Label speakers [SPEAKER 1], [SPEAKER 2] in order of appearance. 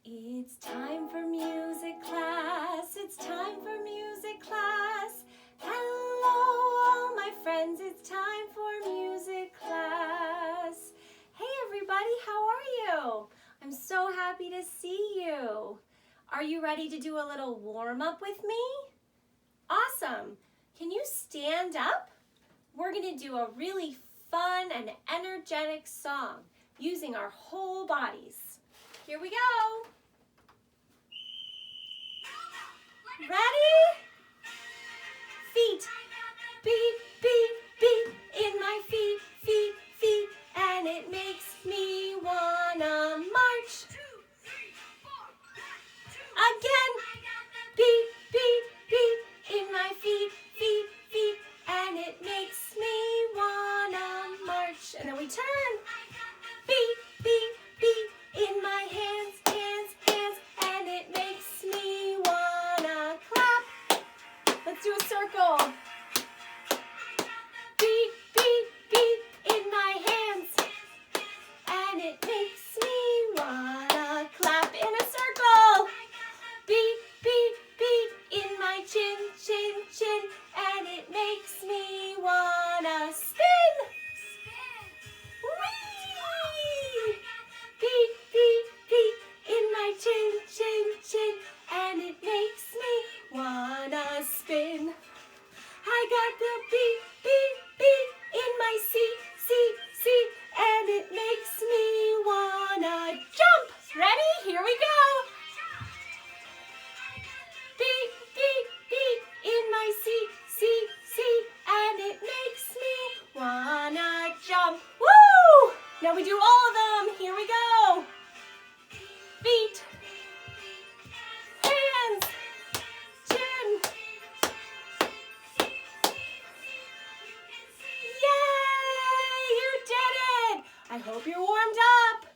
[SPEAKER 1] It's time for music class. It's time for music class. Hello, all my friends. It's time for music class. Hey, everybody. How are you? I'm so happy to see you. Are you ready to do a little warm-up with me? Awesome. Can you stand up? We're going to do a really fun and energetic song using our whole bodies. Here we go. Ready? Feet. Beat, beat, beat in my feet, feet, feet. And it makes me wanna march. Again. Beat, beat, beat in my feet, feet, feet. And it makes me wanna march. And then we turn. Beat, beat, beat in my hands, hands, hands. And it makes me wanna clap. Let's do a circle. Beat, beat, beat in my hands. And it makes me wanna clap in a circle. Beat, beat, beat in my chin, chin, chin. And it makes me wanna spin. Whee! Beat, beat, beat in my chin, chin, chin. And it makes me wanna spin. I got the beat, beat, beat in my seat, seat, seat. And it makes me wanna jump. Ready? Here we go. Beat, beat, beat in my seat, seat, seat. And it makes me wanna jump. Woo! Now we do all of them. Here we go. Feet, hands, chin. Yay! You did it! I hope you're warmed up.